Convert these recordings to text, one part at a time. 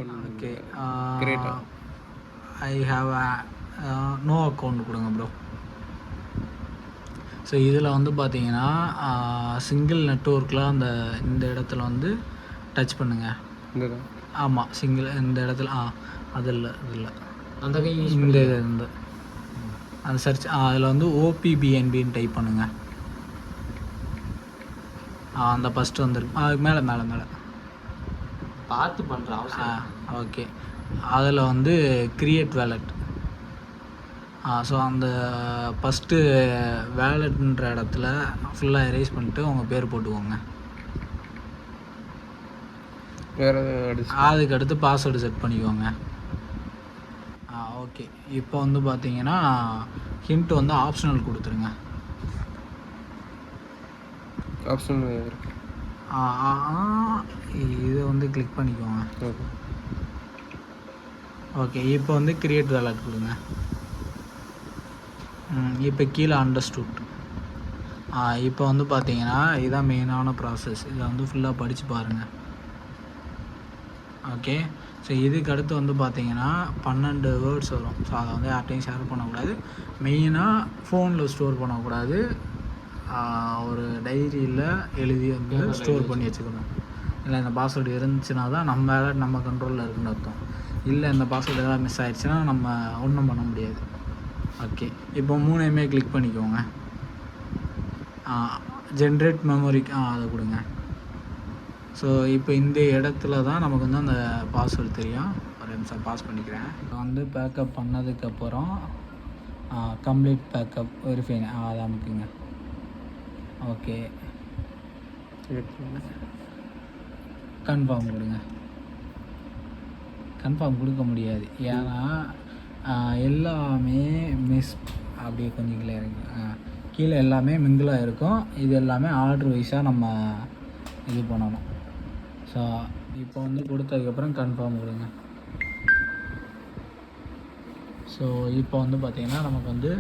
Okay. கிரேட்டா I have no account கொடுங்க bro. So இதில் வந்து பார்த்தீங்கன்னா சிங்கிள் நெட்ஒர்க்கில் இந்த இடத்துல வந்து டச் பண்ணுங்கள். ஆமாம், சிங்கிள் இந்த இடத்துல அது இல்லை அந்த கை இந்த இது இருந்து அந்த சர்ச் அதில் வந்து ஓபிபிஎன்பின்னு டைப் பண்ணுங்கள். அந்த ஃபஸ்ட்டு வந்துருக்கு. மேலே மேலே மேலே பார்த்து பண்ணுற அவசியம். ஓகே. அதில் வந்து கிரியேட் வேலட். ஸோ அந்த ஃபஸ்ட்டு வேலட்ன்ற இடத்துல ஃபுல்லாக எரேஸ் பண்ணிட்டு உங்கள் பேர் போட்டுக்கோங்க. வேறு அதுக்கு அடுத்து பாஸ்வேர்டு செட் பண்ணிக்கோங்க. ஓகே. இப்போ வந்து பார்த்தீங்கன்னா ஹிண்ட் வந்து ஆப்ஷனல் கொடுத்துருங்க. ஆப்ஷனல் இதை வந்து கிளிக் பண்ணிக்கோங்க. ஓகே. இப்போ வந்து கிரியேட் வேலட் கொடுங்க. இப்போ கீழே அண்டர்ஸ்டுட். இப்போ வந்து பார்த்தீங்கன்னா இதுதான் மெயினான ப்ராசஸ். இதை வந்து ஃபுல்லாக படித்து பாருங்கள். ஓகே. ஸோ இதுக்கு அடுத்து வந்து பார்த்தீங்கன்னா 12 வேர்ட்ஸ் வரும். ஸோ அதை வந்து யார்ட்டையும் ஷேர் பண்ணக்கூடாது. மெயினாக ஃபோனில் ஸ்டோர் பண்ணக்கூடாது. ஒரு டைரியில் எழுதி வந்து ஸ்டோர் பண்ணி வச்சுக்கணும். இல்லை இந்த பாஸ்வேர்டு இருந்துச்சுன்னா தான் நம்ம கண்ட்ரோலில் இருக்குன்னு அர்த்தம். இல்லை இந்த பாஸ்வேர்டு எதாவது மிஸ் ஆகிடுச்சுன்னா நம்ம ஒன்றும் பண்ண முடியாது. ஓகே. இப்போ 3மே கிளிக் பண்ணிக்கோங்க. ஜென்ரேட் மெமரிக்கு அதை கொடுங்க. ஸோ இப்போ இந்த இடத்துல தான் நமக்கு வந்து அந்த பாஸ்வேர்டு தெரியும். ஒரு நிமிஷம் பாஸ் பண்ணிக்கிறேன். வந்து பேக்கப் பண்ணதுக்கப்புறம் கம்ப்ளீட் பேக்கப் வெரிஃபை அதை அமுக்குங்க. ஓகே. கன்ஃபார்ம் கொடுங்க. கன்ஃபார்ம் கொடுக்க முடியாது, ஏன்னா எல்லாமே அப்படியே கொஞ்சம் கீழே இருக்கு. கீழே எல்லாமே மிங்கிளாக இருக்கும். இது எல்லாமே ஆர்டர் வைஸாக நம்ம இது பண்ணணும். ஸோ இப்போ வந்து கொடுத்ததுக்கப்புறம் கன்ஃபார்ம் கொடுங்க. ஸோ இப்போ வந்து பார்த்திங்கன்னா நமக்கு வந்து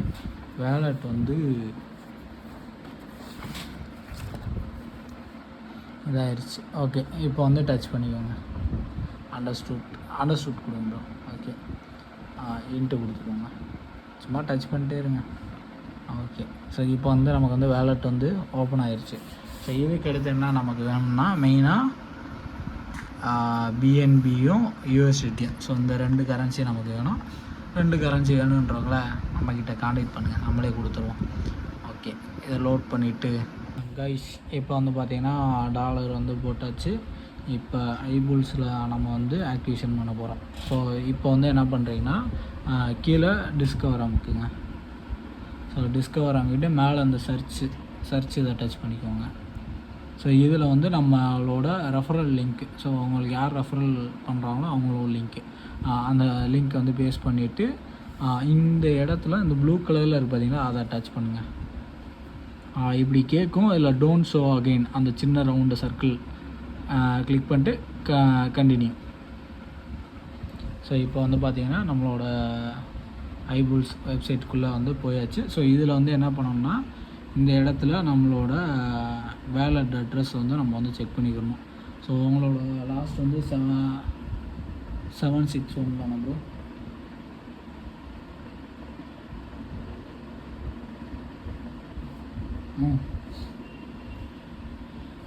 வேலட் வந்து இதாகிடுச்சு. ஓகே. இப்போ வந்து டச் பண்ணிக்கோங்க. அண்டர்ஸ்டுட் கொடுங்க ப்ரோ. ஓகே. இன்ட்டு கொடுத்துக்கோங்க. சும்மா டச் பண்ணிட்டே இருங்க. ஓகே. ஸோ இப்போ வந்து நமக்கு வந்து வேலட் வந்து ஓப்பன் ஆகிடுச்சு. ஸோ இதுக்கு அடுத்து என்ன நமக்கு வேணும்னா மெயினாக பிஎன்பியும் யூஎஸ்டியும். ஸோ இந்த 2 கரன்சி நமக்கு வேணும். 2 கரன்சி வேணுன்றவங்கள நம்மக்கிட்ட காண்டாக்ட் பண்ணுங்கள், நம்மளே கொடுத்துருவோம். ஓகே. இதை லோட் பண்ணிவிட்டு கைஸ் இப்போ வந்து பார்த்திங்கன்னா டாலர் வந்து போட்டாச்சு. இப்போ ஐபுல்ஸில் நம்ம வந்து ஆக்டிவேஷன் பண்ண போகிறோம். ஸோ இப்போ வந்து என்ன பண்ணுறீங்கன்னா கீழே டிஸ்கவர் அமுக்குங்க. ஸோ டிஸ்கவர் அமுக்கிட்டு மேலே அந்த சர்ச் இதை டச் பண்ணிக்கோங்க. ஸோ இதில் வந்து நம்மளோட ரெஃபரல் லிங்க்கு, ஸோ உங்களுக்கு யார் ரெஃபரல் பண்ணுறாங்களோ அவங்களோட லிங்க்கு, அந்த லிங்க்கை வந்து பேஸ்ட் பண்ணிவிட்டு இந்த இடத்துல இந்த ப்ளூ கலரில் இருக்குது பார்த்தீங்களா, அதை டச் பண்ணுங்கள். இப்படி கேட்கும். இதில் டோன்ட் ஷோ அகெயின் அந்த சின்ன ரவுண்டு சர்க்கிள் கிளிக் பண்ணிட்டு கண்டினியூ. ஸோ இப்போ வந்து பார்த்திங்கன்னா நம்மளோட ஐபுல்ஸ் வெப்சைட்டுக்குள்ளே வந்து போயாச்சு. ஸோ இதில் வந்து என்ன பண்ணோம்னா இந்த இடத்துல நம்மளோட வேலட் அட்ரஸ் வந்து நம்ம வந்து செக் பண்ணிக்கணும். ஸோ உங்களோட லாஸ்ட் வந்து 761 தானே ப்ரோ?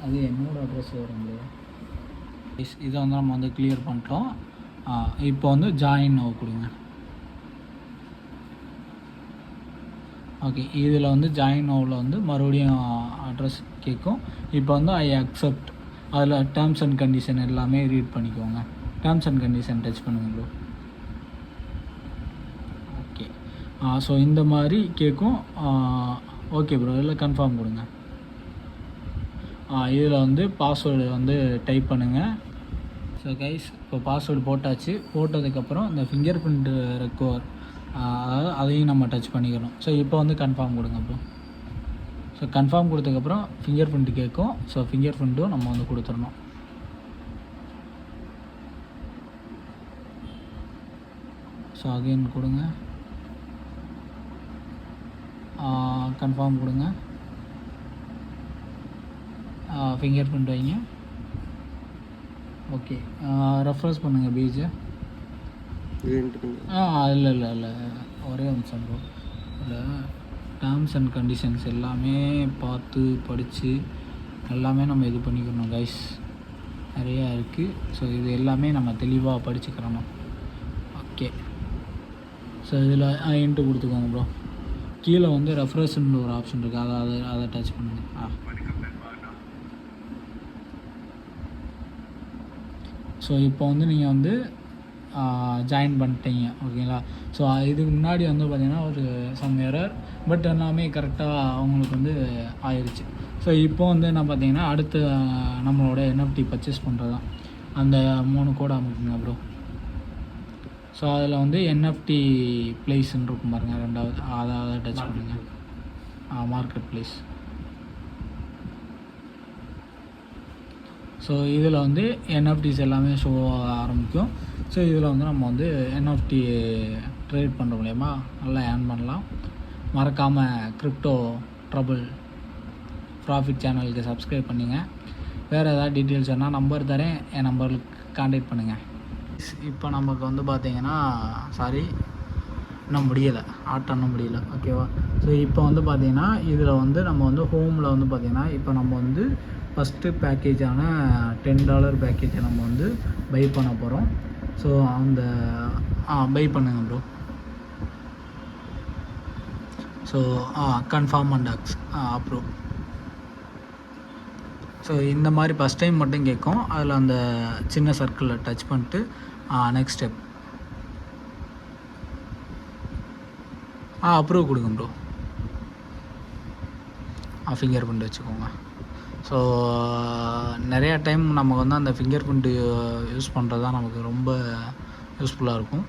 அது என்னோடய அட்ரஸ் வரும் ப்ரோ. இதை வந்து நம்ம வந்து கிளியர் பண்ணிட்டோம். இப்போ வந்து ஜாயின் கொடுங்க. ஓகே. இதில் வந்து ஜாயின் நோவில் வந்து மறுபடியும் அட்ரஸ் கேட்கும். இப்போ வந்து ஐ அக்செப்ட், அதில் டேர்ம்ஸ் அண்ட் கண்டிஷன் எல்லாமே ரீட் பண்ணிக்கோங்க. டேர்ம்ஸ் அண்ட் கண்டிஷன் டச் பண்ணுங்க ப்ரோ. ஓகே. ஸோ இந்த மாதிரி கேட்கும். ஓகே ப்ரோ, இதில் கன்ஃபார்ம் கொடுங்க. இதில் வந்து பாஸ்வேர்டு வந்து டைப் பண்ணுங்கள். ஸோ கைஸ் இப்போ பாஸ்வேர்டு போட்டாச்சு. போட்டதுக்கப்புறம் இந்த ஃபிங்கர் பிரிண்ட் ரெக்கவர், அதாவது அதையும் நம்ம டச் பண்ணிக்கணும். ஸோ இப்போ வந்து கன்ஃபார்ம் கொடுங்க ப்ரோ. ஸோ கன்ஃபார்ம் கொடுத்ததுக்கப்புறம் ஃபிங்கர் பிரிண்ட் கேட்கும். ஸோ ஃபிங்கர் பிரிண்ட்டும் நம்ம வந்து கொடுத்துடணும். ஸோ அகெயின் கொடுங்க. கன்ஃபார்ம் கொடுங்க. ஃபிங்கர் பிரிண்ட் வைங்க. ஓகே ரெஃப்ரெஷ் பண்ணுங்கள் பேஜை. இது இல்லை ஒரே நிமிஷம் ப்ரோ. இல்லை டேர்ம்ஸ் அண்ட் கண்டிஷன்ஸ் எல்லாமே பார்த்து படித்து எல்லாமே நம்ம இது பண்ணிக்கணும் கைஸ். நிறையா இருக்குது. ஸோ இது எல்லாமே நம்ம தெளிவாக படிச்சுக்கிறணும். ஓகே. ஸோ இதில் இன்ட்டு கொடுத்துக்கோங்க ப்ரோ. கீழே வந்து ரெஃப்ரெஷ்ன்னு ஒரு ஆப்ஷன் இருக்குது. அதை டச் பண்ணுங்கள். ஸோ இப்போ வந்து நீங்கள் வந்து ஜாயின் பண்ணிட்டீங்க ஓகேங்களா. ஸோ இதுக்கு முன்னாடி வந்து பார்த்திங்கன்னா ஒரு சம் எரர், பட் எல்லாமே கரெக்டாக அவங்களுக்கு வந்து ஆயிடுச்சு. ஸோ இப்போ வந்து என்ன பார்த்தீங்கன்னா அடுத்து நம்மளோட NFT பர்ச்சேஸ் பண்ணுறது தான். அந்த 3 கோடை அமைக்குங்க ப்ரோ. ஸோ அதில் வந்து NFT ப்ளேஸ்ன்னு இருக்கும் பாருங்கள், ரெண்டாவது அதை டச் பண்ணுங்கள். Market place. ஸோ இதில் வந்து NFTs எல்லாமே ஷோ ஆரம்பிக்கும். ஸோ இதில் வந்து நம்ம வந்து NFT ட்ரேட் பண்ணுற மூலயமா நல்லா ஏர்ன் பண்ணலாம். மறக்காமல் கிரிப்டோ ட்ரபிள் ப்ராஃபிட் சேனலுக்கு சப்ஸ்கிரைப் பண்ணுங்கள். வேறு ஏதாவது டீட்டெயில்ஸ் வேணால் நம்பர் தரேன், என் நம்பருக்கு கான்டாக்ட் பண்ணுங்கள். இப்போ நமக்கு வந்து பார்த்திங்கன்னா இன்னும் முடியலை, ஆட்டம் முடியல ஓகேவா. ஸோ இப்போ வந்து பார்த்திங்கன்னா இதில் வந்து நம்ம வந்து ஹோமில் வந்து பார்த்திங்கன்னா இப்போ நம்ம வந்து ஃபஸ்ட்டு பேக்கேஜான $10 பேக்கேஜை நம்ம வந்து பை பண்ண போகிறோம். ஸோ அந்த பை பண்ணுங்க bro. So confirm and approve. So இந்த மாதிரி ஃபஸ்ட் டைம் மட்டும் கேட்கும். அதில் அந்த சின்ன சர்க்கிளில் டச் பண்ணிட்டு நெக்ஸ்ட் ஸ்டெப் அப்ரூவ் கொடுங்க ப்ரோ. ஃபிங்கர் பிரிண்ட் வச்சுக்கோங்க. ஸோ நிறையா டைம் நமக்கு வந்து அந்த ஃபிங்கர் பிரிண்ட்டு யூஸ் பண்ணுறது தான் நமக்கு ரொம்ப யூஸ்ஃபுல்லாக இருக்கும்.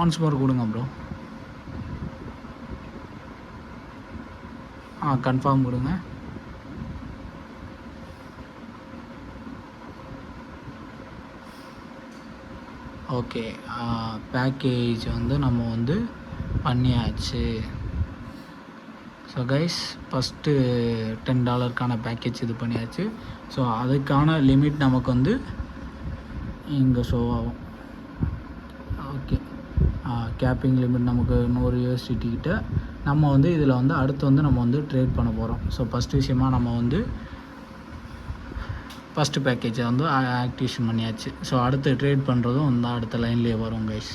ஒன்ஸ் மோர் கொடுங்க ப்ரோ. கன்ஃபார்ம் கொடுங்க. ஓகே. பேக்கேஜ் வந்து நம்ம வந்து பண்ணியாச்சு. ஸோ கைஸ் ஃபஸ்ட்டு $10 பேக்கேஜ் இது பண்ணியாச்சு. ஸோ அதுக்கான லிமிட் நமக்கு வந்து இங்கே ஷோ ஆகும். ஓகே. கேப்பிங் லிமிட் நமக்கு 100 USDT கிட்ட. நம்ம வந்து இதில் வந்து அடுத்து வந்து நம்ம வந்து ட்ரேட் பண்ண போகிறோம். ஸோ ஃபஸ்ட்டு விஷயமாக நம்ம வந்து ஃபஸ்ட்டு பேக்கேஜை வந்து ஆக்டிவேஷன் பண்ணியாச்சு. ஸோ அடுத்து ட்ரேட் பண்ணுறதும் வந்து அடுத்த லைன்லேயே வரும் கைஸ்.